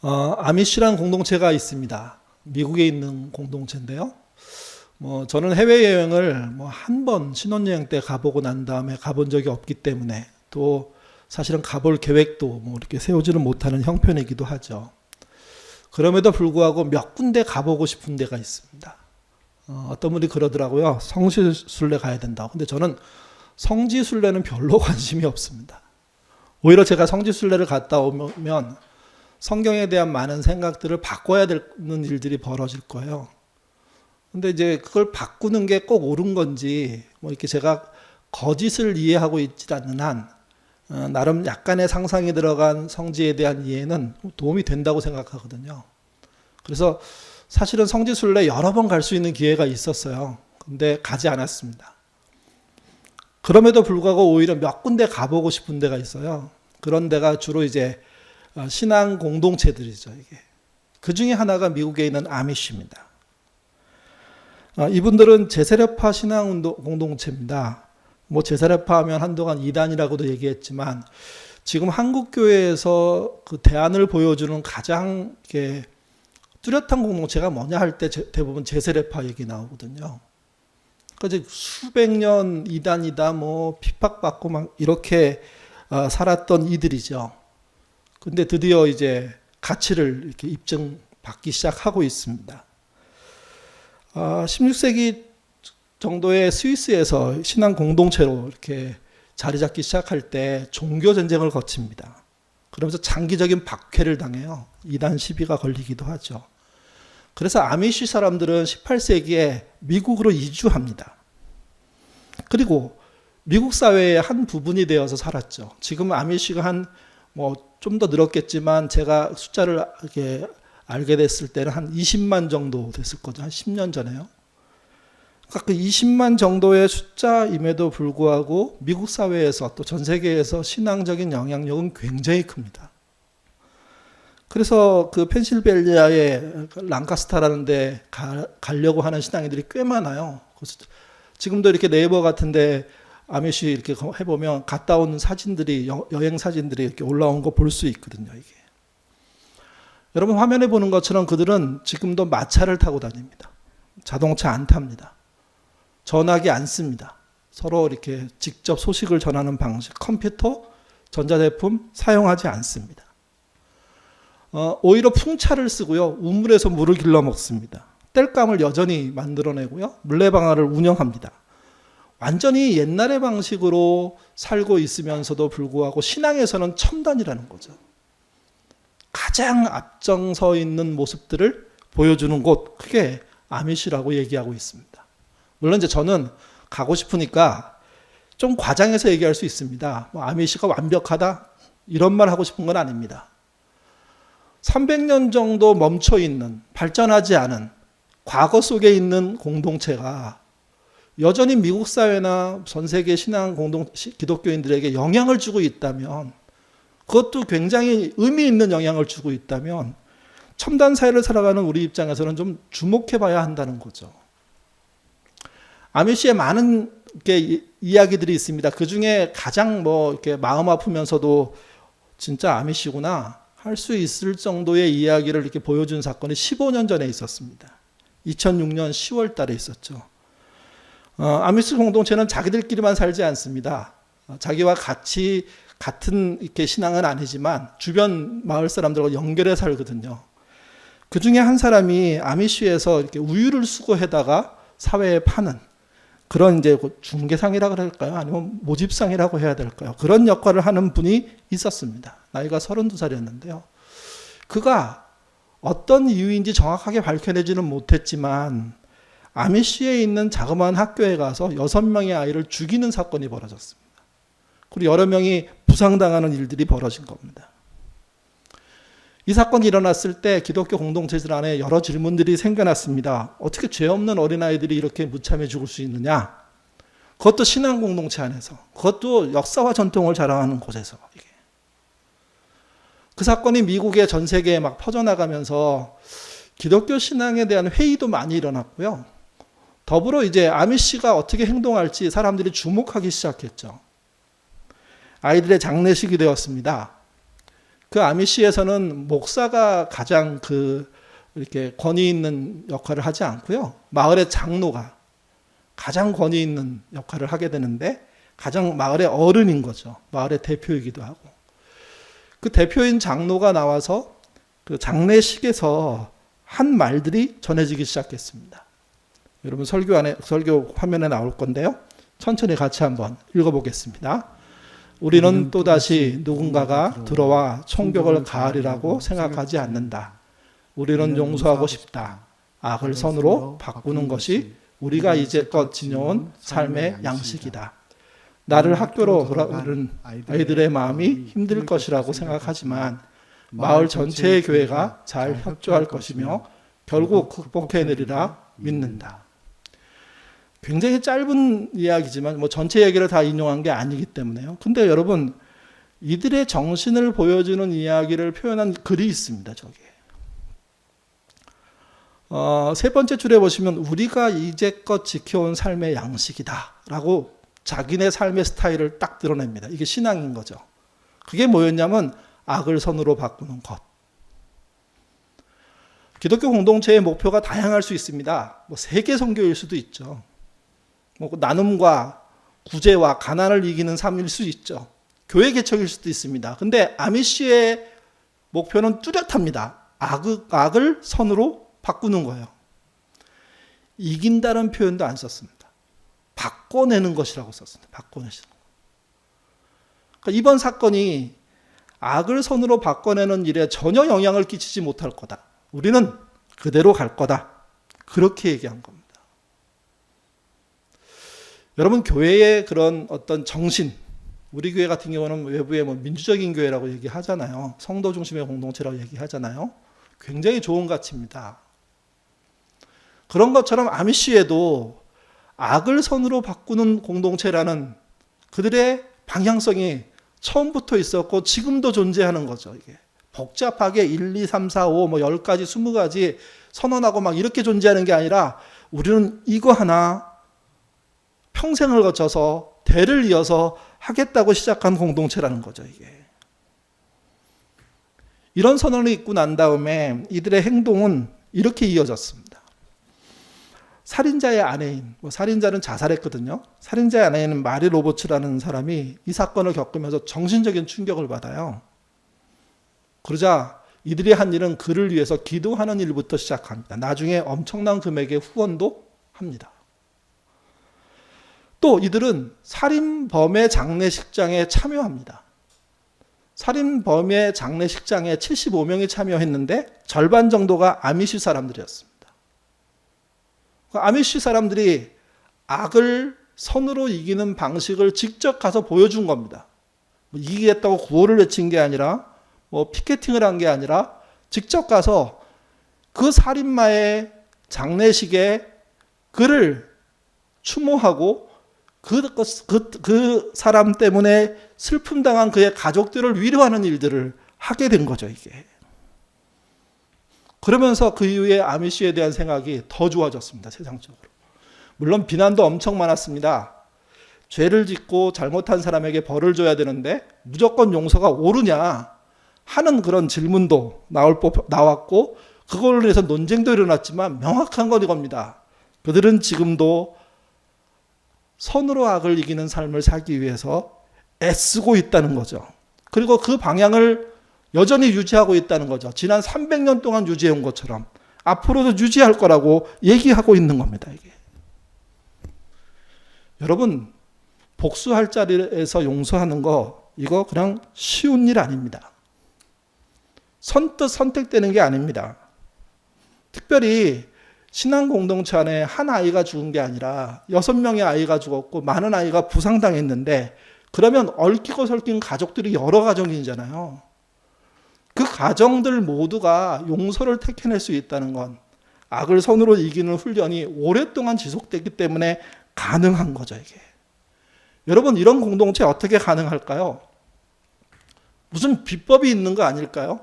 아미시라는 공동체가 있습니다. 미국에 있는 공동체인데요. 저는 해외여행을 한 번 신혼여행 때 가보고 난 다음에 가본 적이 없기 때문에 또 사실은 가볼 계획도 이렇게 세우지는 못하는 형편이기도 하죠. 그럼에도 불구하고 몇 군데 가보고 싶은 데가 있습니다. 어떤 분이 그러더라고요. 성지순례 가야 된다고. 근데 저는 성지순례는 별로 관심이 없습니다. 오히려 제가 성지순례를 갔다 오면 성경에 대한 많은 생각들을 바꿔야 되는 일들이 벌어질 거예요. 근데 이제 그걸 바꾸는 게 꼭 옳은 건지 이렇게 제가 거짓을 이해하고 있지 않는 한 나름 약간의 상상이 들어간 성지에 대한 이해는 도움이 된다고 생각하거든요. 그래서 사실은 성지순례 여러 번 갈 수 있는 기회가 있었어요. 근데 가지 않았습니다. 그럼에도 불구하고 오히려 몇 군데 가보고 싶은 데가 있어요. 그런 데가 주로 이제 신앙 공동체들이죠. 이게. 그 중에 하나가 미국에 있는 아미쉬입니다. 이분들은 제세례파 신앙 공동체입니다. 제세례파 하면 한동안 이단이라고도 얘기했지만 지금 한국 교회에서 그 대안을 보여주는 가장 뚜렷한 공동체가 뭐냐 할 때 대부분 제세례파 얘기 나오거든요. 그러니까 수백 년 이단이다 핍박받고 막 이렇게 살았던 이들이죠. 근데 드디어 이제 가치를 이렇게 입증받기 시작하고 있습니다. 16세기 정도의 스위스에서 신앙 공동체로 이렇게 자리 잡기 시작할 때 종교 전쟁을 거칩니다. 그러면서 장기적인 박해를 당해요. 이단 시비가 걸리기도 하죠. 그래서 아미시 사람들은 18세기에 미국으로 이주합니다. 그리고 미국 사회의 한 부분이 되어서 살았죠. 지금 아미시가 좀 더 늘었겠지만 제가 숫자를 이렇게 알게 됐을 때는 한 20만 정도 됐을 거죠. 한 10년 전에요. 그러니까 그 20만 정도의 숫자임에도 불구하고 미국 사회에서 또 전 세계에서 신앙적인 영향력은 굉장히 큽니다. 그래서 그 펜실베니아의 랑카스타라는 데 가려고 하는 신앙인들이 꽤 많아요. 그래서 지금도 이렇게 네이버 같은데 아미시 이렇게 해보면 갔다 온 사진들이 여행 사진들이 이렇게 올라온 거 볼 수 있거든요. 이게. 여러분 화면에 보는 것처럼 그들은 지금도 마차를 타고 다닙니다. 자동차 안 탑니다. 전화기 안 씁니다. 서로 이렇게 직접 소식을 전하는 방식, 컴퓨터, 전자제품 사용하지 않습니다. 오히려 풍차를 쓰고요. 우물에서 물을 길러 먹습니다. 땔감을 여전히 만들어내고요. 물레방아를 운영합니다. 완전히 옛날의 방식으로 살고 있으면서도 불구하고 신앙에서는 첨단이라는 거죠. 가장 앞장서 있는 모습들을 보여주는 곳, 그게 아미시라고 얘기하고 있습니다. 물론 이제 저는 가고 싶으니까 좀 과장해서 얘기할 수 있습니다. 아미시가 완벽하다? 이런 말 하고 싶은 건 아닙니다. 300년 정도 멈춰 있는, 발전하지 않은 과거 속에 있는 공동체가 여전히 미국 사회나 전 세계 신앙 기독교인들에게 영향을 주고 있다면, 그것도 굉장히 의미 있는 영향을 주고 있다면 첨단 사회를 살아가는 우리 입장에서는 좀 주목해 봐야 한다는 거죠. 아미시에 많은 이야기들이 있습니다. 그 중에 가장 이렇게 마음 아프면서도 진짜 아미시구나 할 수 있을 정도의 이야기를 이렇게 보여준 사건이 15년 전에 있었습니다. 2006년 10월 달에 있었죠. 아미시 공동체는 자기들끼리만 살지 않습니다. 자기와 같은 이렇게 신앙은 아니지만 주변 마을 사람들과 연결해 살거든요. 그 중에 한 사람이 아미시에서 이렇게 우유를 수거해다가 사회에 파는 그런 이제 중개상이라고 할까요? 아니면 모집상이라고 해야 될까요? 그런 역할을 하는 분이 있었습니다. 나이가 32살이었는데요. 그가 어떤 이유인지 정확하게 밝혀내지는 못했지만 아미시에 있는 자그마한 학교에 가서 6명의 아이를 죽이는 사건이 벌어졌습니다. 그리고 여러 명이 부상당하는 일들이 벌어진 겁니다. 이 사건이 일어났을 때 기독교 공동체들 안에 여러 질문들이 생겨났습니다. 어떻게 죄 없는 어린아이들이 이렇게 무참해 죽을 수 있느냐? 그것도 신앙 공동체 안에서, 그것도 역사와 전통을 자랑하는 곳에서. 그 사건이 미국의 전 세계에 막 퍼져나가면서 기독교 신앙에 대한 회의도 많이 일어났고요. 더불어 이제 아미시가 어떻게 행동할지 사람들이 주목하기 시작했죠. 아이들의 장례식이 되었습니다. 그 아미시에서는 목사가 가장 이렇게 권위 있는 역할을 하지 않고요. 마을의 장로가 가장 권위 있는 역할을 하게 되는데 가장 마을의 어른인 거죠. 마을의 대표이기도 하고. 그 대표인 장로가 나와서 그 장례식에서 한 말들이 전해지기 시작했습니다. 여러분 설교 화면에 나올 건데요. 천천히 같이 한번 읽어보겠습니다. 우리는 또다시 누군가가 들어와 총격을 가하리라고 생각하지 않는다. 우리는 용서하고 싶다. 악을 선으로 바꾸는 것이 우리가 이제껏 지녀온 삶의 양식이다. 나를 학교로 돌아가는 아이들의 마음이 힘들 것이라고 생각하지만 마을 전체의 교회가 잘 협조할 것이며 결국 극복해내리라 믿는다. 굉장히 짧은 이야기지만 전체 얘기를 다 인용한 게 아니기 때문에요. 근데 여러분 이들의 정신을 보여주는 이야기를 표현한 글이 있습니다. 저기에. 세 번째 줄에 보시면 우리가 이제껏 지켜온 삶의 양식이다 라고 자기네 삶의 스타일을 딱 드러냅니다. 이게 신앙인 거죠. 그게 뭐였냐면 악을 선으로 바꾸는 것. 기독교 공동체의 목표가 다양할 수 있습니다. 세계 선교일 수도 있죠. 나눔과 구제와 가난을 이기는 삶일 수 있죠. 교회 개척일 수도 있습니다. 근데 아미시의 목표는 뚜렷합니다. 악을 선으로 바꾸는 거예요. 이긴다는 표현도 안 썼습니다. 바꿔내는 것이라고 썼습니다. 바꿔내시는 거. 그러니까 이번 사건이 악을 선으로 바꿔내는 일에 전혀 영향을 끼치지 못할 거다. 우리는 그대로 갈 거다. 그렇게 얘기한 겁니다. 여러분 교회의 그런 어떤 정신, 우리 교회 같은 경우는 외부에 민주적인 교회라고 얘기하잖아요. 성도 중심의 공동체라고 얘기하잖아요. 굉장히 좋은 가치입니다. 그런 것처럼 아미시에도 악을 선으로 바꾸는 공동체라는 그들의 방향성이 처음부터 있었고 지금도 존재하는 거죠. 이게 복잡하게 1, 2, 3, 4, 5, 10가지, 20가지 선언하고 막 이렇게 존재하는 게 아니라 우리는 이거 하나 평생을 거쳐서 대를 이어서 하겠다고 시작한 공동체라는 거죠. 이게 이런 선언을 읽고 난 다음에 이들의 행동은 이렇게 이어졌습니다. 살인자의 아내인, 살인자는 자살했거든요. 살인자의 아내인 마리 로버츠라는 사람이 이 사건을 겪으면서 정신적인 충격을 받아요. 그러자 이들이 한 일은 그를 위해서 기도하는 일부터 시작합니다. 나중에 엄청난 금액의 후원도 합니다. 또 이들은 살인범의 장례식장에 참여합니다. 살인범의 장례식장에 75명이 참여했는데 절반 정도가 아미시 사람들이었습니다. 아미시 사람들이 악을 선으로 이기는 방식을 직접 가서 보여준 겁니다. 이기겠다고 구호를 외친 게 아니라 피켓팅을 한 게 아니라 직접 가서 그 살인마의 장례식에 그를 추모하고 그 사람 때문에 슬픔 당한 그의 가족들을 위로하는 일들을 하게 된 거죠, 이게. 그러면서 그 이후에 아미시에 대한 생각이 더 좋아졌습니다, 세상적으로. 물론 비난도 엄청 많았습니다. 죄를 짓고 잘못한 사람에게 벌을 줘야 되는데 무조건 용서가 옳으냐 하는 그런 질문도 나왔고 그걸로 인해서 논쟁도 일어났지만 명확한 건 이겁니다. 그들은 지금도 선으로 악을 이기는 삶을 살기 위해서 애쓰고 있다는 거죠. 그리고 그 방향을 여전히 유지하고 있다는 거죠. 지난 300년 동안 유지해온 것처럼 앞으로도 유지할 거라고 얘기하고 있는 겁니다. 이게. 여러분 복수할 자리에서 용서하는 거 이거 그냥 쉬운 일 아닙니다. 선뜻 선택되는 게 아닙니다. 특별히 신앙 공동체 안에 한 아이가 죽은 게 아니라 6명의 아이가 죽었고 많은 아이가 부상당했는데 그러면 얽히고 설킨 가족들이 여러 가정이잖아요. 그 가정들 모두가 용서를 택해낼 수 있다는 건 악을 선으로 이기는 훈련이 오랫동안 지속됐기 때문에 가능한 거죠, 이게. 여러분, 이런 공동체 어떻게 가능할까요? 무슨 비법이 있는 거 아닐까요?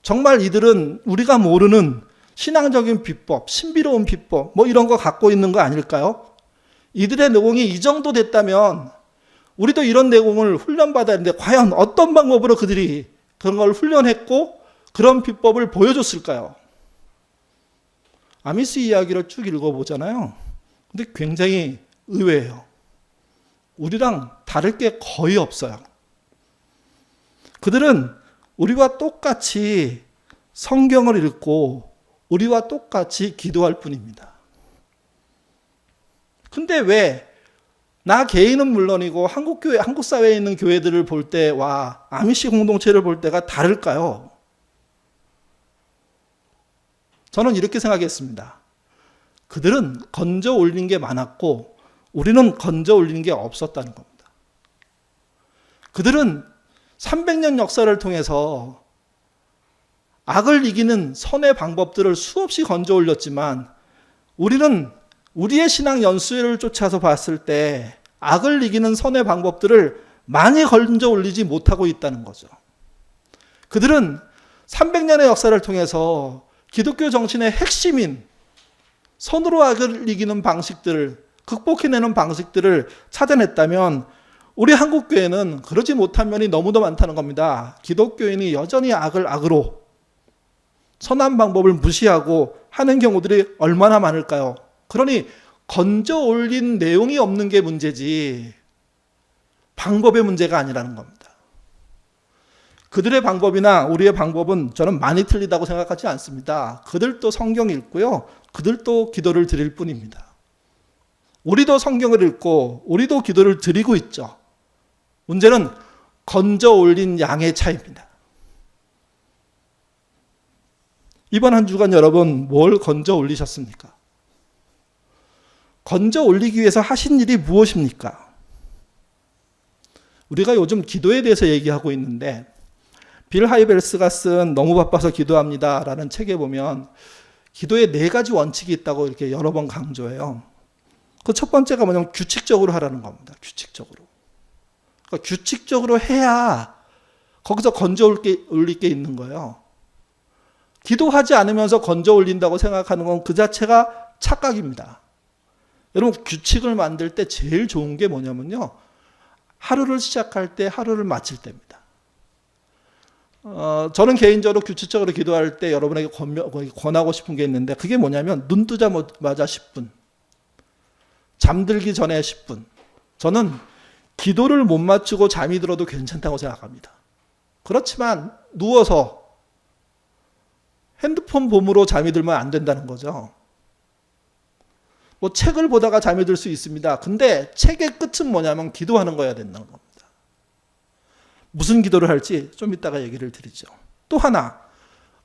정말 이들은 우리가 모르는 신앙적인 비법, 신비로운 비법, 이런 거 갖고 있는 거 아닐까요? 이들의 내공이 이 정도 됐다면 우리도 이런 내공을 훈련받아야 하는데 과연 어떤 방법으로 그들이 그런 걸 훈련했고 그런 비법을 보여줬을까요? 아미스 이야기를 쭉 읽어보잖아요. 근데 굉장히 의외예요. 우리랑 다를 게 거의 없어요. 그들은 우리와 똑같이 성경을 읽고 우리와 똑같이 기도할 뿐입니다. 근데 왜 나 개인은 물론이고 한국 사회에 있는 교회들을 볼 때와 아미시 공동체를 볼 때가 다를까요? 저는 이렇게 생각했습니다. 그들은 건져 올린 게 많았고 우리는 건져 올린 게 없었다는 겁니다. 그들은 300년 역사를 통해서 악을 이기는 선의 방법들을 수없이 건져 올렸지만 우리는 우리의 신앙 연수를 쫓아서 봤을 때 악을 이기는 선의 방법들을 많이 건져 올리지 못하고 있다는 거죠. 그들은 300년의 역사를 통해서 기독교 정신의 핵심인 선으로 악을 이기는 방식들을 극복해내는 방식들을 찾아냈다면 우리 한국교회는 그러지 못한 면이 너무도 많다는 겁니다. 기독교인이 여전히 악을 악으로 선한 방법을 무시하고 하는 경우들이 얼마나 많을까요? 그러니 건져 올린 내용이 없는 게 문제지 방법의 문제가 아니라는 겁니다. 그들의 방법이나 우리의 방법은 저는 많이 틀리다고 생각하지 않습니다. 그들도 성경 읽고요. 그들도 기도를 드릴 뿐입니다. 우리도 성경을 읽고 우리도 기도를 드리고 있죠. 문제는 건져 올린 양의 차이입니다. 이번 한 주간 여러분 뭘 건져 올리셨습니까? 건져 올리기 위해서 하신 일이 무엇입니까? 우리가 요즘 기도에 대해서 얘기하고 있는데 빌 하이벨스가 쓴 너무 바빠서 기도합니다 라는 책에 보면 기도에 4가지 원칙이 있다고 이렇게 여러 번 강조해요. 그 첫 번째가 뭐냐면 규칙적으로 하라는 겁니다. 규칙적으로. 그러니까 규칙적으로 해야 거기서 건져 올릴 게 있는 거예요. 기도하지 않으면서 건져 올린다고 생각하는 건 그 자체가 착각입니다. 여러분 규칙을 만들 때 제일 좋은 게 뭐냐면요. 하루를 시작할 때 하루를 마칠 때입니다. 저는 개인적으로 규칙적으로 기도할 때 여러분에게 권하고 싶은 게 있는데 그게 뭐냐면 눈 뜨자마자 10분, 잠들기 전에 10분. 저는 기도를 못 마치고 잠이 들어도 괜찮다고 생각합니다. 그렇지만 누워서 핸드폰 봄으로 잠이 들면 안 된다는 거죠. 뭐 책을 보다가 잠이 들 수 있습니다. 근데 책의 끝은 뭐냐면 기도하는 거여야 된다는 겁니다. 무슨 기도를 할지 좀 이따가 얘기를 드리죠. 또 하나,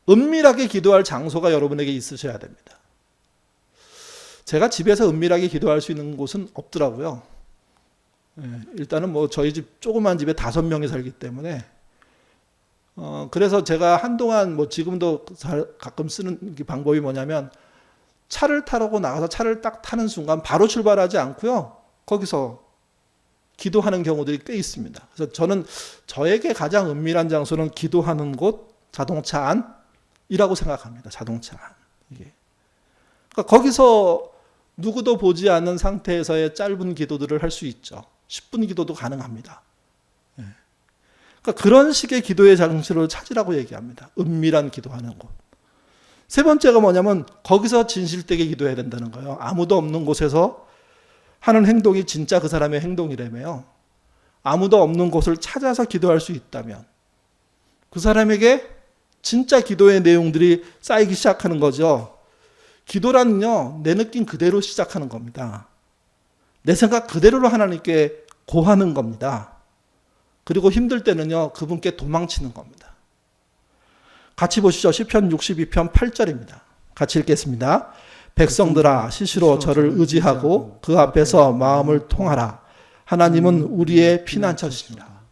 은밀하게 기도할 장소가 여러분에게 있으셔야 됩니다. 제가 집에서 은밀하게 기도할 수 있는 곳은 없더라고요. 일단은 뭐 저희 집 조그만 집에 5명이 살기 때문에 그래서 제가 한동안 뭐 지금도 가끔 쓰는 방법이 뭐냐면 차를 타라고 나가서 차를 딱 타는 순간 바로 출발하지 않고요. 거기서 기도하는 경우들이 꽤 있습니다. 그래서 저는 저에게 가장 은밀한 장소는 기도하는 곳, 자동차 안이라고 생각합니다. 자동차 안. 이게. 그러니까 거기서 누구도 보지 않는 상태에서의 짧은 기도들을 할 수 있죠. 10분 기도도 가능합니다. 그러니까 그런 식의 기도의 장소를 찾으라고 얘기합니다. 은밀한 기도하는 곳. 세 번째가 뭐냐면 거기서 진실되게 기도해야 된다는 거예요. 아무도 없는 곳에서 하는 행동이 진짜 그 사람의 행동이라며요. 아무도 없는 곳을 찾아서 기도할 수 있다면 그 사람에게 진짜 기도의 내용들이 쌓이기 시작하는 거죠. 기도란요, 내 느낌 그대로 시작하는 겁니다. 내 생각 그대로로 하나님께 고하는 겁니다. 그리고 힘들 때는요, 그분께 도망치는 겁니다. 같이 보시죠. 시편 62편 8절입니다. 같이 읽겠습니다. 백성들아 시시로 저를 의지하고 그 앞에서 마음을 통하라. 하나님은 우리의 피난처시니라.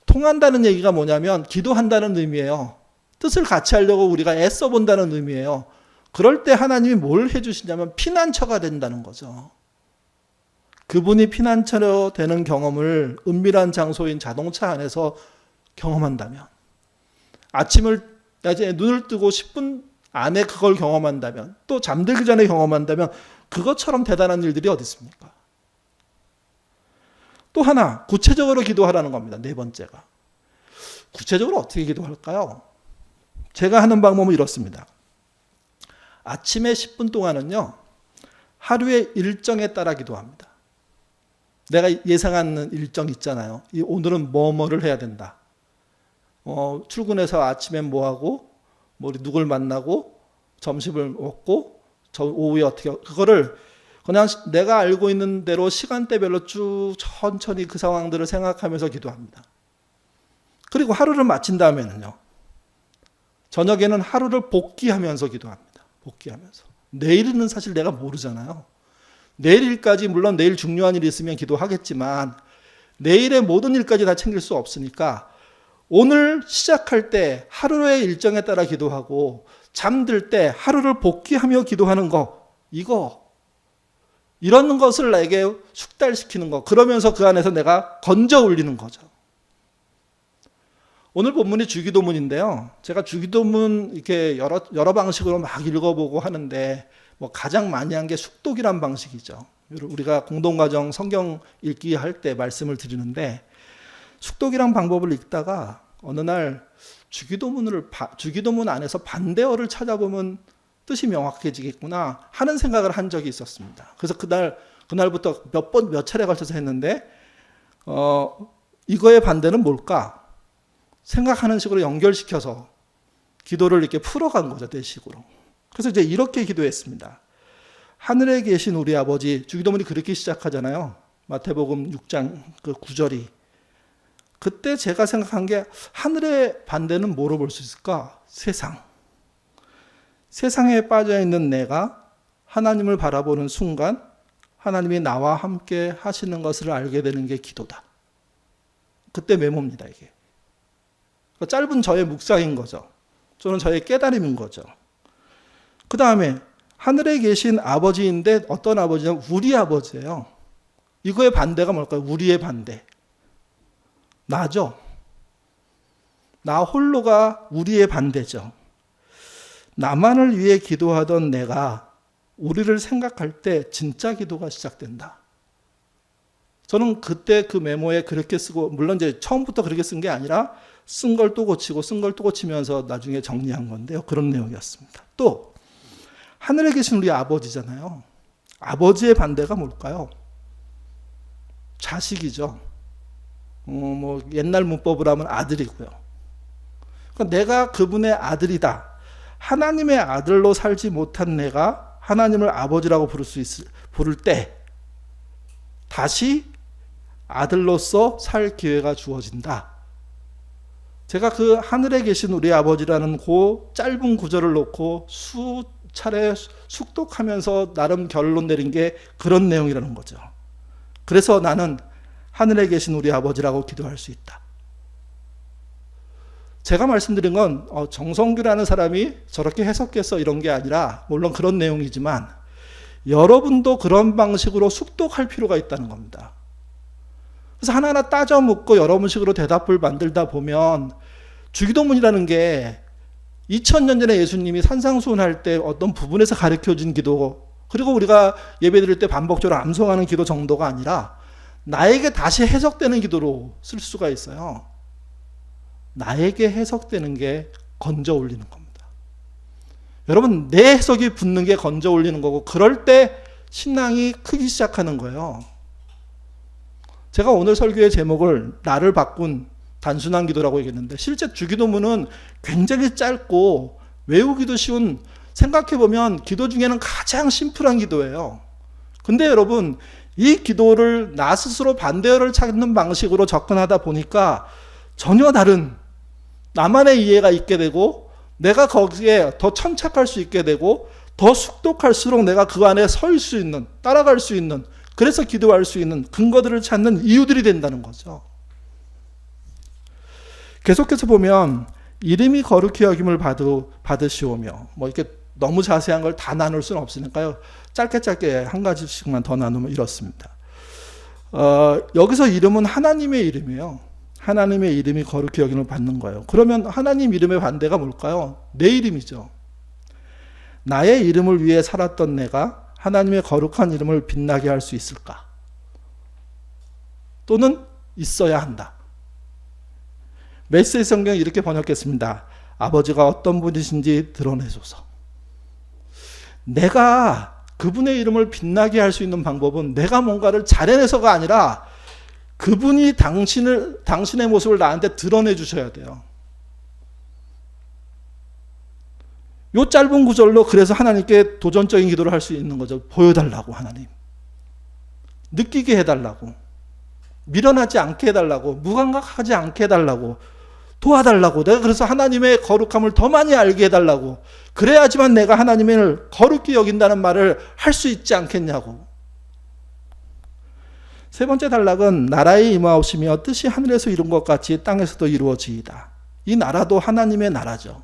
통한다는 얘기가 뭐냐면 기도한다는 의미예요. 뜻을 같이 하려고 우리가 애써 본다는 의미예요. 그럴 때 하나님이 뭘 해주시냐면 피난처가 된다는 거죠. 그분이 피난처로 되는 경험을 은밀한 장소인 자동차 안에서 경험한다면, 낮에 눈을 뜨고 10분 안에 그걸 경험한다면, 또 잠들기 전에 경험한다면 그것처럼 대단한 일들이 어디 있습니까? 또 하나, 구체적으로 기도하라는 겁니다. 네 번째가. 구체적으로 어떻게 기도할까요? 제가 하는 방법은 이렇습니다. 아침에 10분 동안은요, 하루의 일정에 따라 기도합니다. 내가 예상하는 일정 있잖아요. 오늘은 뭐를 해야 된다. 출근해서 아침엔 뭐하고, 누굴 만나고, 점심을 먹고, 오후에 어떻게, 그거를 그냥 내가 알고 있는 대로 시간대별로 쭉 천천히 그 상황들을 생각하면서 기도합니다. 그리고 하루를 마친 다음에는요, 저녁에는 하루를 복귀하면서 기도합니다. 복귀하면서. 내일은 사실 내가 모르잖아요. 내일 일까지, 물론 내일 중요한 일이 있으면 기도하겠지만 내일의 모든 일까지 다 챙길 수 없으니까 오늘 시작할 때 하루의 일정에 따라 기도하고 잠들 때 하루를 복귀하며 기도하는 거, 이런 것을 나에게 숙달시키는 거, 그러면서 그 안에서 내가 건져 올리는 거죠. 오늘 본문이 주기도문인데요. 제가 주기도문 이렇게 여러 방식으로 막 읽어보고 하는데 가장 많이 한 게 숙독이란 방식이죠. 우리가 공동가정 성경 읽기 할 때 말씀을 드리는데 숙독이란 방법을 읽다가 어느 날 주기도문 안에서 반대어를 찾아보면 뜻이 명확해지겠구나 하는 생각을 한 적이 있었습니다. 그래서 그날부터 몇 차례 걸쳐서 했는데 이거의 반대는 뭘까? 생각하는 식으로 연결시켜서 기도를 이렇게 풀어간 거죠, 내 식으로. 그래서 이제 이렇게 기도했습니다. 하늘에 계신 우리 아버지, 주기도문이 그렇게 시작하잖아요. 마태복음 6장 그 9절이. 그때 제가 생각한 게 하늘의 반대는 뭐로 볼 수 있을까? 세상. 세상에 빠져 있는 내가 하나님을 바라보는 순간 하나님이 나와 함께 하시는 것을 알게 되는 게 기도다. 그때 메모입니다, 이게. 짧은 저의 묵상인 거죠. 저는 저의 깨달음인 거죠. 그 다음에 하늘에 계신 아버지인데 어떤 아버지냐면 우리 아버지예요. 이거의 반대가 뭘까요? 우리의 반대. 나죠. 나 홀로가 우리의 반대죠. 나만을 위해 기도하던 내가 우리를 생각할 때 진짜 기도가 시작된다. 저는 그때 그 메모에 그렇게 쓰고, 물론 이제 처음부터 그렇게 쓴 게 아니라 쓴 걸 또 고치고 쓴 걸 또 고치면서 나중에 정리한 건데요. 그런 내용이었습니다. 또 하늘에 계신 우리 아버지잖아요. 아버지의 반대가 뭘까요? 자식이죠. 옛날 문법으로 하면 아들이고요. 그러니까 내가 그분의 아들이다. 하나님의 아들로 살지 못한 내가 하나님을 아버지라고 부를 때 다시 아들로서 살 기회가 주어진다. 제가 그 하늘에 계신 우리 아버지라는 그 짧은 구절을 놓고 수차례 숙독하면서 나름 결론 내린 게 그런 내용이라는 거죠. 그래서 나는 하늘에 계신 우리 아버지라고 기도할 수 있다. 제가 말씀드린 건 정성규라는 사람이 저렇게 해석해서 이런 게 아니라 물론 그런 내용이지만 여러분도 그런 방식으로 숙독할 필요가 있다는 겁니다. 그래서 하나하나 따져 묻고 여러 식으로 대답을 만들다 보면 주기도문이라는 게 2000년 전에 예수님이 산상수훈할 때 어떤 부분에서 가르쳐준 기도, 그리고 우리가 예배드릴 때 반복적으로 암송하는 기도 정도가 아니라 나에게 다시 해석되는 기도로 쓸 수가 있어요. 나에게 해석되는 게 건져 올리는 겁니다. 여러분, 내 해석이 붙는 게 건져 올리는 거고, 그럴 때 신앙이 크기 시작하는 거예요. 제가 오늘 설교의 제목을 나를 바꾼 단순한 기도라고 얘기했는데 실제 주기도문은 굉장히 짧고 외우기도 쉬운, 생각해보면 기도 중에는 가장 심플한 기도예요. 근데 여러분, 이 기도를 나 스스로 반대어를 찾는 방식으로 접근하다 보니까 전혀 다른 나만의 이해가 있게 되고 내가 거기에 더 천착할 수 있게 되고 더 숙독할수록 내가 그 안에 설 수 있는, 따라갈 수 있는, 그래서 기도할 수 있는 근거들을 찾는 이유들이 된다는 거죠. 계속해서 보면 이름이 거룩히 여김을 받으시오며 이렇게 너무 자세한 걸 다 나눌 수는 없으니까요. 짧게 한 가지씩만 더 나누면 이렇습니다. 여기서 이름은 하나님의 이름이에요. 하나님의 이름이 거룩히 여김을 받는 거예요. 그러면 하나님 이름의 반대가 뭘까요? 내 이름이죠. 나의 이름을 위해 살았던 내가 하나님의 거룩한 이름을 빛나게 할 수 있을까? 또는 있어야 한다. 메시지 성경이 이렇게 번역했습니다. 아버지가 어떤 분이신지 드러내소서. 내가 그분의 이름을 빛나게 할 수 있는 방법은 내가 뭔가를 잘해내서가 아니라 그분이 당신의 모습을 나한테 드러내 주셔야 돼요. 요 짧은 구절로 그래서 하나님께 도전적인 기도를 할 수 있는 거죠. 보여달라고, 하나님. 느끼게 해달라고. 미련하지 않게 해달라고. 무감각하지 않게 해달라고. 도와달라고. 내가 그래서 하나님의 거룩함을 더 많이 알게 해달라고. 그래야지만 내가 하나님을 거룩히 여긴다는 말을 할 수 있지 않겠냐고. 세 번째 단락은 나라의 임하오시며 뜻이 하늘에서 이룬 것 같이 땅에서도 이루어지이다. 이 나라도 하나님의 나라죠.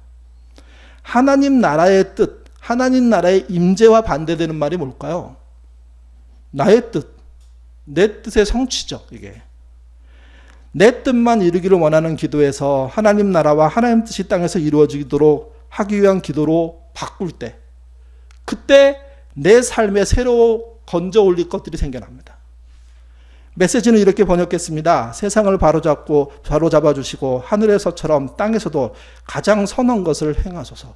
하나님 나라의 뜻, 하나님 나라의 임재와 반대되는 말이 뭘까요? 나의 뜻, 내 뜻의 성취죠, 이게. 내 뜻만 이루기를 원하는 기도에서 하나님 나라와 하나님 뜻이 땅에서 이루어지도록 하기 위한 기도로 바꿀 때, 그때 내 삶에 새로 건져 올릴 것들이 생겨납니다. 메시지는 이렇게 번역했습니다. 세상을 바로잡아 주시고 하늘에서처럼 땅에서도 가장 선한 것을 행하소서.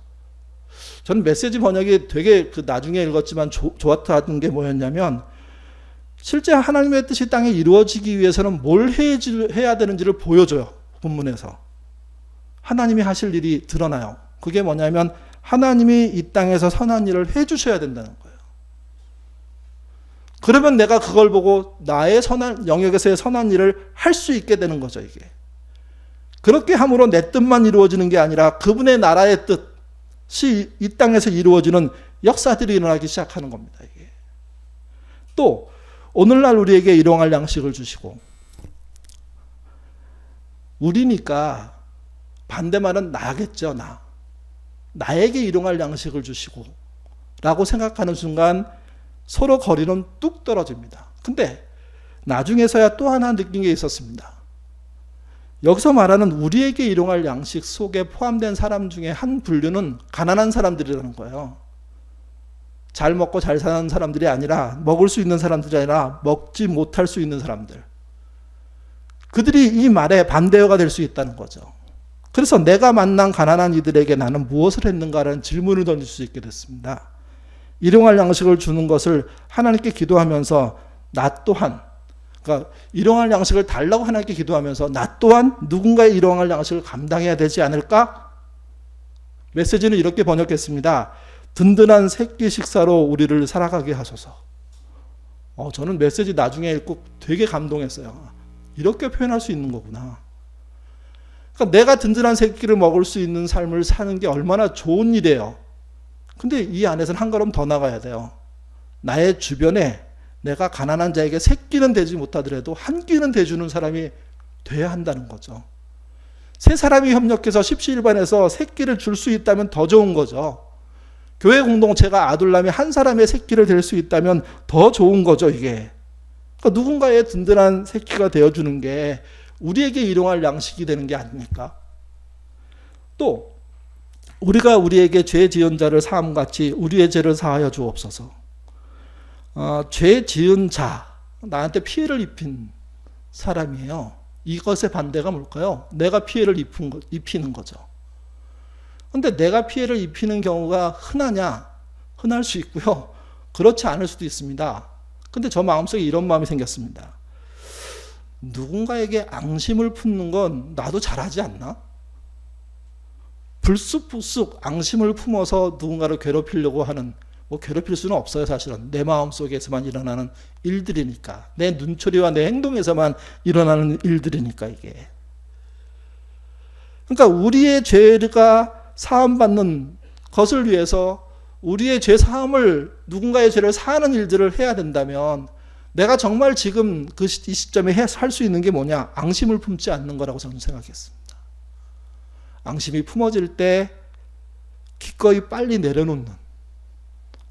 저는 메시지 번역이 되게 나중에 읽었지만 좋았던 게 뭐였냐면, 실제 하나님의 뜻이 땅에 이루어지기 위해서는 뭘 해야 되는지를 보여줘요. 본문에서. 하나님이 하실 일이 드러나요. 그게 뭐냐면 하나님이 이 땅에서 선한 일을 해주셔야 된다는 거예요. 그러면 내가 그걸 보고 나의 선한 영역에서의 선한 일을 할 수 있게 되는 거죠, 이게. 그렇게 함으로 내 뜻만 이루어지는 게 아니라 그분의 나라의 뜻이 이 땅에서 이루어지는 역사들이 일어나기 시작하는 겁니다, 이게. 또 오늘날 우리에게 일용할 양식을 주시고, 우리니까 반대말은 나겠죠, 나에게 일용할 양식을 주시고 라고 생각하는 순간 서로 거리는 뚝 떨어집니다. 근데 나중에서야 또 하나 느낀 게 있었습니다. 여기서 말하는 우리에게 일용할 양식 속에 포함된 사람 중에 한 분류는 가난한 사람들이라는 거예요. 잘 먹고 잘 사는 사람들이 아니라, 먹을 수 있는 사람들이 아니라 먹지 못할 수 있는 사람들. 그들이 이 말에 반대어가 될 수 있다는 거죠. 그래서 내가 만난 가난한 이들에게 나는 무엇을 했는가라는 질문을 던질 수 있게 됐습니다. 일용할 양식을 주는 것을 하나님께 기도하면서 나 또한, 그러니까 일용할 양식을 달라고 하나님께 기도하면서 나 또한 누군가의 일용할 양식을 감당해야 되지 않을까? 메시지는 이렇게 번역했습니다. 든든한 새끼 식사로 우리를 살아가게 하소서. 저는 메시지 나중에 읽고 되게 감동했어요. 이렇게 표현할 수 있는 거구나. 그러니까 내가 든든한 새끼를 먹을 수 있는 삶을 사는 게 얼마나 좋은 일이에요. 근데 이 안에서는 한 걸음 더 나가야 돼요. 나의 주변에 내가 가난한 자에게 새끼는 되지 못하더라도 한 끼는 대주는 사람이 돼야 한다는 거죠. 세 사람이 협력해서 십시일반에서 새끼를 줄 수 있다면 더 좋은 거죠. 교회 공동체가 아둘람이 한 사람의 새끼를 될 수 있다면 더 좋은 거죠, 이게. 그러니까 누군가의 든든한 새끼가 되어주는 게 우리에게 일용할 양식이 되는 게 아닙니까? 또 우리가 우리에게 죄 지은 자를 사함같이 우리의 죄를 사하여 주옵소서. 죄 지은 자, 나한테 피해를 입힌 사람이에요. 이것의 반대가 뭘까요? 내가 피해를 입히는 거죠. 그런데 내가 피해를 입히는 경우가 흔하냐? 흔할 수 있고요. 그렇지 않을 수도 있습니다. 근데 저 마음속에 이런 마음이 생겼습니다. 누군가에게 앙심을 품는 건 나도 잘하지 않나? 불쑥불쑥 앙심을 품어서 누군가를 괴롭히려고 하는, 괴롭힐 수는 없어요, 사실은. 내 마음속에서만 일어나는 일들이니까. 내 눈초리와 내 행동에서만 일어나는 일들이니까, 이게. 그러니까 우리의 죄가 사함받는 것을 위해서 우리의 죄 사함을, 누군가의 죄를 사하는 일들을 해야 된다면 내가 정말 지금 이 시점에 할 수 있는 게 뭐냐? 앙심을 품지 않는 거라고 저는 생각했습니다. 앙심이 품어질 때 기꺼이 빨리 내려놓는,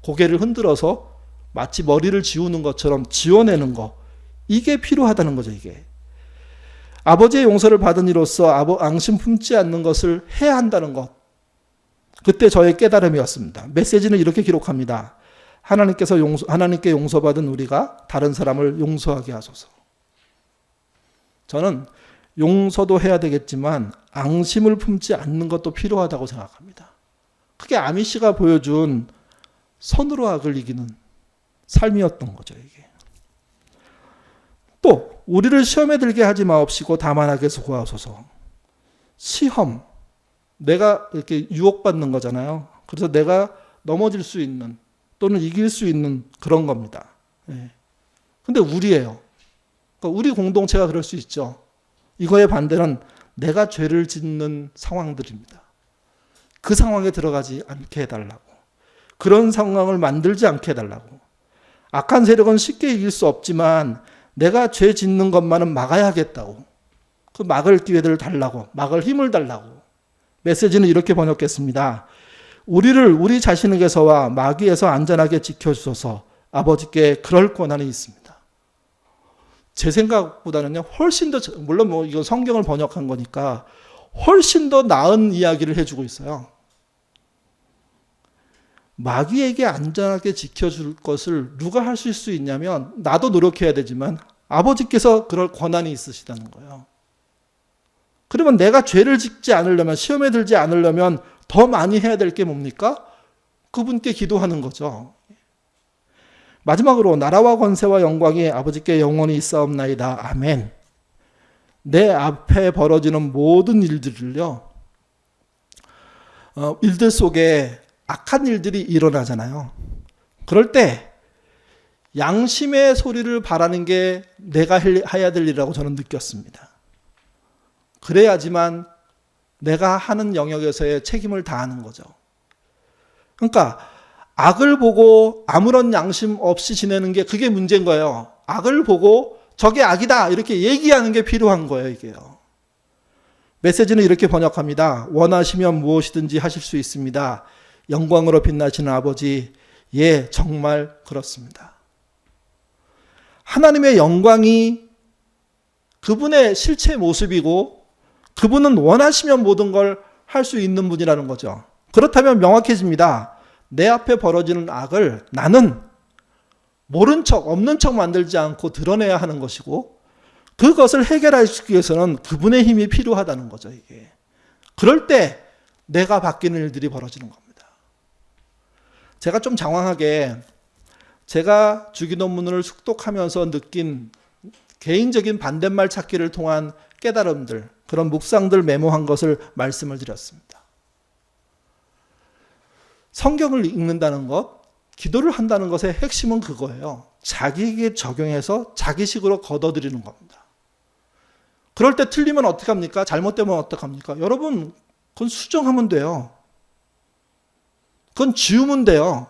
고개를 흔들어서 마치 머리를 지우는 것처럼 지워내는 거, 이게 필요하다는 거죠, 이게. 아버지의 용서를 받은 이로써 앙심 품지 않는 것을 해야 한다는 것. 그때 저의 깨달음이었습니다. 메시지는 이렇게 기록합니다. 하나님께 용서받은 우리가 다른 사람을 용서하게 하소서. 저는 용서도 해야 되겠지만 앙심을 품지 않는 것도 필요하다고 생각합니다. 그게 아미씨가 보여준 선으로 악을 이기는 삶이었던 거죠, 이게. 또 우리를 시험에 들게 하지 마옵시고 다만 악에서 구하소서. 시험, 내가 이렇게 유혹받는 거잖아요. 그래서 내가 넘어질 수 있는 또는 이길 수 있는 그런 겁니다. 예. 근데 우리예요. 그러니까 우리 공동체가 그럴 수 있죠. 이거의 반대는 내가 죄를 짓는 상황들입니다. 그 상황에 들어가지 않게 해달라고. 그런 상황을 만들지 않게 해달라고. 악한 세력은 쉽게 이길 수 없지만 내가 죄 짓는 것만은 막아야겠다고. 그 막을 기회들을 달라고. 막을 힘을 달라고. 메시지는 이렇게 번역했습니다. 우리를 우리 자신에게서와 마귀에서 안전하게 지켜주셔서 아버지께 그럴 권한이 있습니다. 제 생각보다는요, 훨씬 더, 물론 뭐 이건 성경을 번역한 거니까 훨씬 더 나은 이야기를 해주고 있어요. 마귀에게 안전하게 지켜줄 것을 누가 하실 수 있냐면 나도 노력해야 되지만 아버지께서 그럴 권한이 있으시다는 거예요. 그러면 내가 죄를 짓지 않으려면, 시험에 들지 않으려면 더 많이 해야 될 게 뭡니까? 그분께 기도하는 거죠. 마지막으로 나라와 권세와 영광이 아버지께 영원히 있사옵나이다. 아멘. 내 앞에 벌어지는 모든 일들을요, 일들 속에 악한 일들이 일어나잖아요. 그럴 때 양심의 소리를 바라는 게 내가 해야 될 일이라고 저는 느꼈습니다. 그래야지만 내가 하는 영역에서의 책임을 다하는 거죠. 그러니까 악을 보고 아무런 양심 없이 지내는 게 그게 문제인 거예요. 악을 보고 저게 악이다 이렇게 얘기하는 게 필요한 거예요, 이게요. 메시지는 이렇게 번역합니다. 원하시면 무엇이든지 하실 수 있습니다. 영광으로 빛나시는 아버지, 예, 정말 그렇습니다. 하나님의 영광이 그분의 실체 모습이고 그분은 원하시면 모든 걸 할 수 있는 분이라는 거죠. 그렇다면 명확해집니다. 내 앞에 벌어지는 악을 나는 모른 척, 없는 척 만들지 않고 드러내야 하는 것이고 그것을 해결하기 위해서는 그분의 힘이 필요하다는 거죠, 이게. 그럴 때 내가 바뀌는 일들이 벌어지는 겁니다. 제가 좀 장황하게 제가 주기도문을 숙독하면서 느낀 개인적인 반대말 찾기를 통한 깨달음들, 그런 묵상들 메모한 것을 말씀을 드렸습니다. 성경을 읽는다는 것, 기도를 한다는 것의 핵심은 그거예요. 자기에게 적용해서 자기식으로 걷어들이는 겁니다. 그럴 때 틀리면 어떡합니까? 잘못되면 어떡합니까? 여러분, 그건 수정하면 돼요. 그건 지우면 돼요.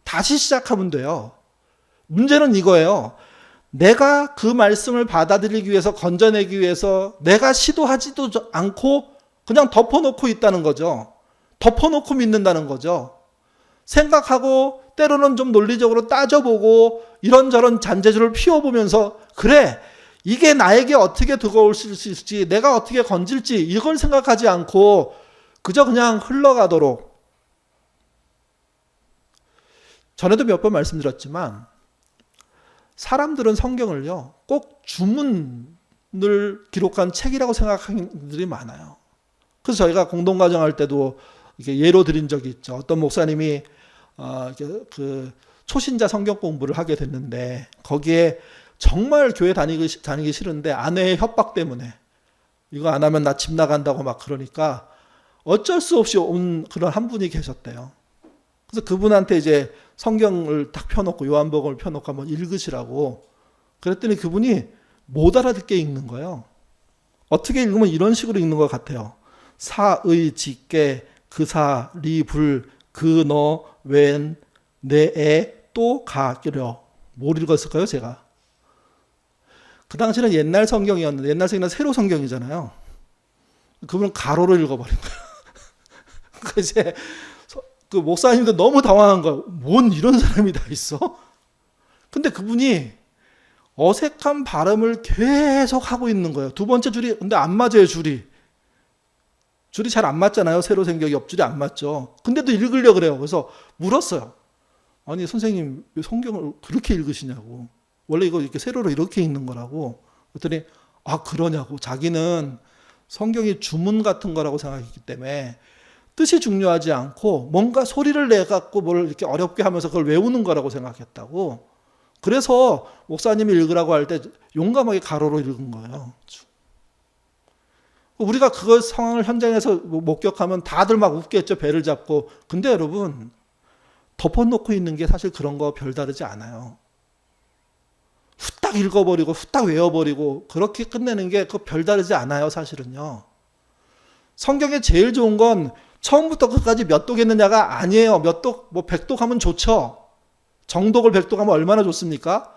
다시 시작하면 돼요. 문제는 이거예요. 내가 그 말씀을 받아들이기 위해서, 건져내기 위해서 내가 시도하지도 않고 그냥 덮어놓고 있다는 거죠. 덮어놓고 믿는다는 거죠. 생각하고 때로는 좀 논리적으로 따져보고 이런저런 잔재주를 피워보면서 그래, 이게 나에게 어떻게 다가올 수 있을지, 내가 어떻게 건질지 이걸 생각하지 않고 그저 그냥 흘러가도록. 전에도 몇 번 말씀드렸지만 사람들은 성경을요, 꼭 주문을 기록한 책이라고 생각하는 분들이 많아요. 그래서 저희가 공동가정할 때도 이렇게 예로 드린 적이 있죠. 어떤 목사님이 그 초신자 성경 공부를 하게 됐는데 거기에 정말 교회 다니기 싫은데 아내의 협박 때문에 이거 안 하면 나 집 나간다고 막 그러니까 어쩔 수 없이 온 그런 한 분이 계셨대요. 그래서 그분한테 이제 성경을 딱 펴놓고 요한복음을 펴놓고 한번 읽으시라고 그랬더니 그분이 못 알아듣게 읽는 거예요. 어떻게 읽으면 이런 식으로 읽는 것 같아요. 사의 직계 그사 리불 그너 웬 내에 또 가려. 뭘 읽었을까요, 제가? 그 당시는 옛날 성경이었는데 옛날 성경은 새로 성경이잖아요. 그분은 가로로 읽어버린 거예요. 그 이제 그 목사님도 너무 당황한 거예요. 뭔 이런 사람이 다 있어? 근데 그분이 어색한 발음을 계속 하고 있는 거예요. 두 번째 줄이 근데 안 맞아요, 줄이 잘 안 맞잖아요. 세로 생겨 옆줄이 안 맞죠. 근데도 읽으려고 그래요. 그래서 물었어요. 아니 선생님 왜 성경을 그렇게 읽으시냐고. 원래 이거 이렇게 세로로 이렇게 읽는 거라고. 그랬더니 아, 그러냐고. 자기는 성경이 주문 같은 거라고 생각했기 때문에 뜻이 중요하지 않고 뭔가 소리를 내갖고 뭘 이렇게 어렵게 하면서 그걸 외우는 거라고 생각했다고. 그래서 목사님이 읽으라고 할 때 용감하게 가로로 읽은 거예요. 우리가 그 상황을 현장에서 목격하면 다들 막 웃겠죠. 배를 잡고. 근데 여러분, 덮어놓고 있는 게 사실 그런 거 별다르지 않아요. 후딱 읽어버리고 후딱 외워버리고 그렇게 끝내는 게 그 별다르지 않아요. 사실은요. 성경에 제일 좋은 건 처음부터 끝까지 몇 독했느냐가 아니에요. 몇 독, 뭐 100독 하면 좋죠. 정독을 100독 하면 얼마나 좋습니까?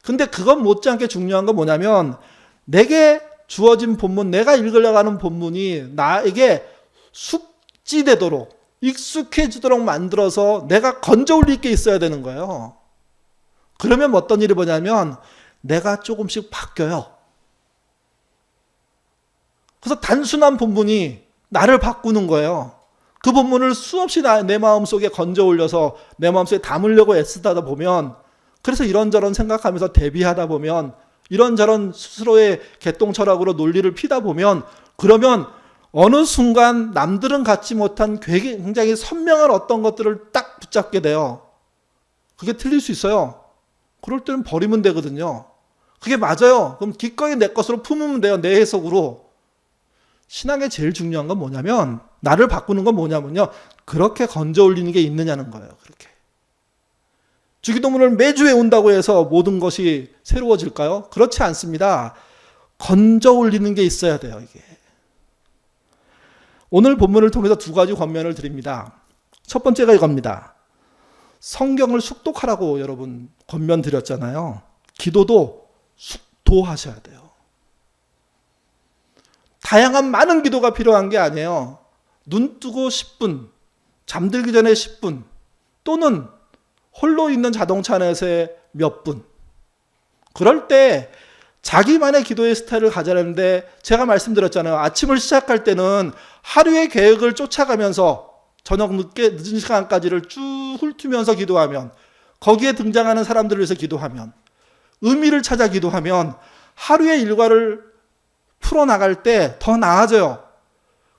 근데 그건 못지않게 중요한 건 뭐냐면 내게 주어진 본문, 내가 읽으려고 하는 본문이 나에게 숙지되도록 익숙해지도록 만들어서 내가 건져 올릴 게 있어야 되는 거예요. 그러면 어떤 일이 뭐냐면 내가 조금씩 바뀌어요. 그래서 단순한 본문이 나를 바꾸는 거예요. 그 본문을 수없이 내 마음속에 건져 올려서 내 마음속에 담으려고 애쓰다 보면, 그래서 이런저런 생각하면서 대비하다 보면, 이런저런 스스로의 개똥철학으로 논리를 피다 보면, 그러면 어느 순간 남들은 갖지 못한 굉장히 선명한 어떤 것들을 딱 붙잡게 돼요. 그게 틀릴 수 있어요. 그럴 때는 버리면 되거든요. 그게 맞아요. 그럼 기꺼이 내 것으로 품으면 돼요. 내 해석으로. 신앙의 제일 중요한 건 뭐냐면, 나를 바꾸는 건 뭐냐면요, 그렇게 건져 올리는 게 있느냐는 거예요. 그렇게. 주기도문을 매주 외운다고 해서 모든 것이 새로워질까요? 그렇지 않습니다. 건져 올리는 게 있어야 돼요. 이게. 오늘 본문을 통해서 두 가지 권면을 드립니다. 첫 번째가 이겁니다. 성경을 숙독하라고 여러분 권면 드렸잖아요. 기도도 숙도하셔야 돼요. 다양한 많은 기도가 필요한 게 아니에요. 눈 뜨고 10분, 잠들기 전에 10분, 또는 홀로 있는 자동차 안에서의 몇 분. 그럴 때 자기만의 기도의 스타일을 가져라는데, 제가 말씀드렸잖아요. 아침을 시작할 때는 하루의 계획을 쫓아가면서 저녁 늦은 시간까지를 쭉 훑으면서 기도하면, 거기에 등장하는 사람들을 위해서 기도하면, 의미를 찾아 기도하면 하루의 일과를 풀어나갈 때 더 나아져요.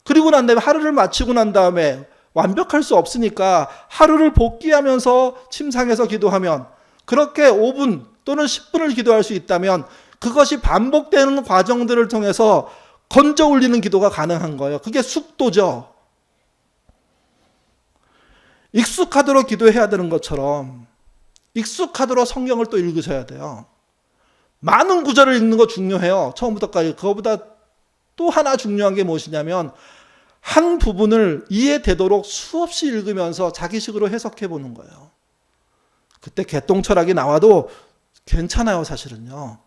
그리고 난 다음에 하루를 마치고 난 다음에 완벽할 수 없으니까 하루를 복귀하면서 침상에서 기도하면, 그렇게 5분 또는 10분을 기도할 수 있다면 그것이 반복되는 과정들을 통해서 건져 올리는 기도가 가능한 거예요. 그게 숙도죠. 익숙하도록 기도해야 되는 것처럼 익숙하도록 성경을 또 읽으셔야 돼요. 많은 구절을 읽는 거 중요해요. 처음부터까지. 그거보다 또 하나 중요한 게 무엇이냐면, 한 부분을 이해되도록 수없이 읽으면서 자기식으로 해석해 보는 거예요. 그때 개똥철학이 나와도 괜찮아요, 사실은요.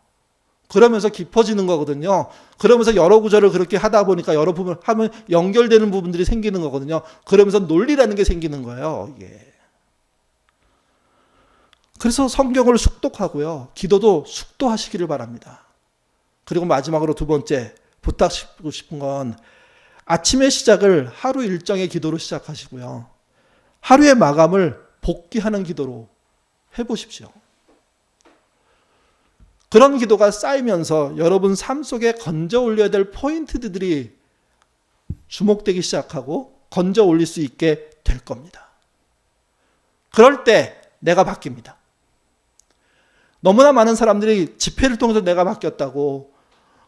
그러면서 깊어지는 거거든요. 그러면서 여러 구절을 그렇게 하다 보니까 여러 부분을 하면 연결되는 부분들이 생기는 거거든요. 그러면서 논리라는 게 생기는 거예요, 이게. 그래서 성경을 숙독하고요. 기도도 숙도하시기를 바랍니다. 그리고 마지막으로 두 번째 부탁드리고 싶은 건, 아침의 시작을 하루 일정의 기도로 시작하시고요. 하루의 마감을 복귀하는 기도로 해보십시오. 그런 기도가 쌓이면서 여러분 삶 속에 건져 올려야 될 포인트들이 주목되기 시작하고 건져 올릴 수 있게 될 겁니다. 그럴 때 내가 바뀝니다. 너무나 많은 사람들이 집회를 통해서 내가 바뀌었다고,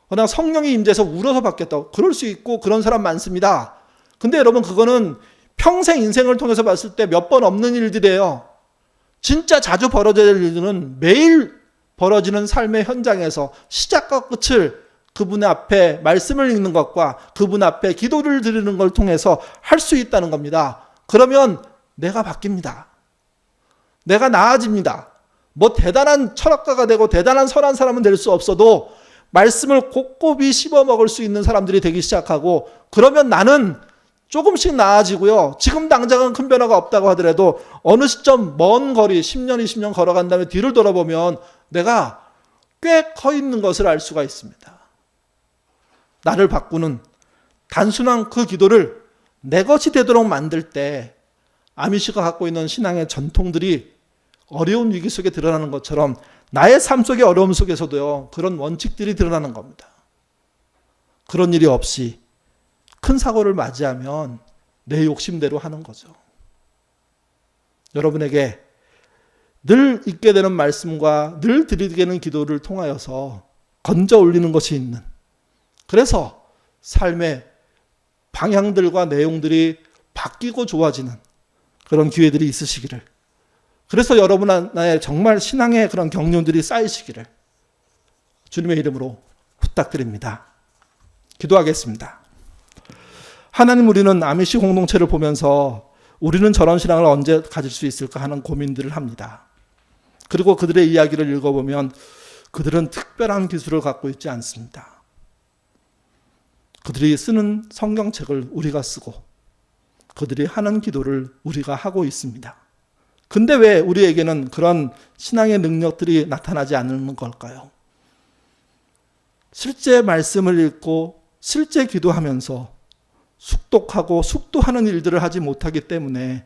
그냥 성령이 임재해서 울어서 바뀌었다고, 그럴 수 있고 그런 사람 많습니다. 근데 여러분, 그거는 평생 인생을 통해서 봤을 때 몇 번 없는 일들이에요. 진짜 자주 벌어져야 될 일들은 매일 벌어지는 삶의 현장에서 시작과 끝을 그분 앞에 말씀을 읽는 것과 그분 앞에 기도를 드리는 걸 통해서 할 수 있다는 겁니다. 그러면 내가 바뀝니다. 내가 나아집니다. 뭐 대단한 철학가가 되고 대단한 선한 사람은 될 수 없어도 말씀을 곱곱이 씹어 먹을 수 있는 사람들이 되기 시작하고, 그러면 나는 조금씩 나아지고요. 지금 당장은 큰 변화가 없다고 하더라도 어느 시점 먼 거리 10년, 20년 걸어간 다음에 뒤를 돌아보면 내가 꽤 커 있는 것을 알 수가 있습니다. 나를 바꾸는 단순한 그 기도를 내 것이 되도록 만들 때 아미시가 갖고 있는 신앙의 전통들이 어려운 위기 속에 드러나는 것처럼 나의 삶 속의 어려움 속에서도요, 그런 원칙들이 드러나는 겁니다. 그런 일이 없이 큰 사고를 맞이하면 내 욕심대로 하는 거죠. 여러분에게 늘 있게 되는 말씀과 늘 드리게 되는 기도를 통하여서 건져 올리는 것이 있는, 그래서 삶의 방향들과 내용들이 바뀌고 좋아지는 그런 기회들이 있으시기를, 그래서 여러분 안에 정말 신앙의 그런 경륜들이 쌓이시기를 주님의 이름으로 부탁드립니다. 기도하겠습니다. 하나님, 우리는 아미시 공동체를 보면서 우리는 저런 신앙을 언제 가질 수 있을까 하는 고민들을 합니다. 그리고 그들의 이야기를 읽어보면 그들은 특별한 기술을 갖고 있지 않습니다. 그들이 쓰는 성경책을 우리가 쓰고 그들이 하는 기도를 우리가 하고 있습니다. 근데 왜 우리에게는 그런 신앙의 능력들이 나타나지 않는 걸까요? 실제 말씀을 읽고 실제 기도하면서 숙독하고 숙도하는 일들을 하지 못하기 때문에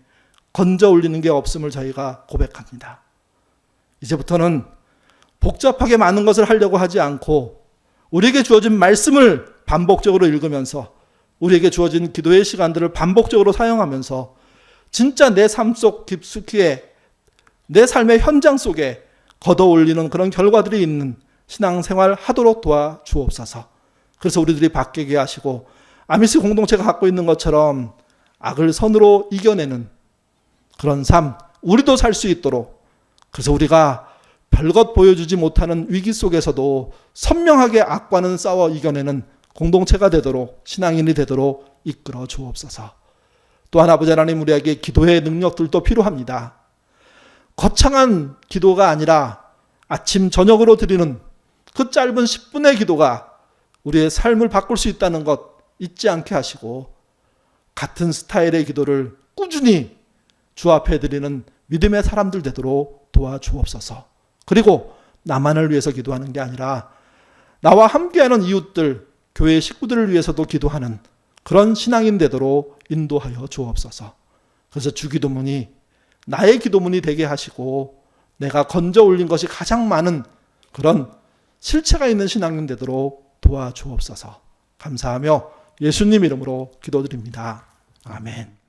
건져 올리는 게 없음을 저희가 고백합니다. 이제부터는 복잡하게 많은 것을 하려고 하지 않고 우리에게 주어진 말씀을 반복적으로 읽으면서 우리에게 주어진 기도의 시간들을 반복적으로 사용하면서 진짜 내 삶 속 깊숙이에 내 삶의 현장 속에 걷어 올리는 그런 결과들이 있는 신앙생활 하도록 도와주옵소서. 그래서 우리들이 바뀌게 하시고 아미시 공동체가 갖고 있는 것처럼 악을 선으로 이겨내는 그런 삶 우리도 살 수 있도록, 그래서 우리가 별것 보여주지 못하는 위기 속에서도 선명하게 악과는 싸워 이겨내는 공동체가 되도록, 신앙인이 되도록 이끌어 주옵소서. 또한 아버지 하나님, 우리에게 기도의 능력들도 필요합니다. 거창한 기도가 아니라 아침 저녁으로 드리는 그 짧은 10분의 기도가 우리의 삶을 바꿀 수 있다는 것 잊지 않게 하시고, 같은 스타일의 기도를 꾸준히 주 앞에 드리는 믿음의 사람들 되도록 도와주옵소서. 그리고 나만을 위해서 기도하는 게 아니라 나와 함께하는 이웃들, 교회 식구들을 위해서도 기도하는 그런 신앙인 되도록 인도하여 주옵소서. 그래서 주기도문이 나의 기도문이 되게 하시고 내가 건져 올린 것이 가장 많은 그런 실체가 있는 신앙인 되도록 도와주옵소서. 감사하며 예수님 이름으로 기도드립니다. 아멘.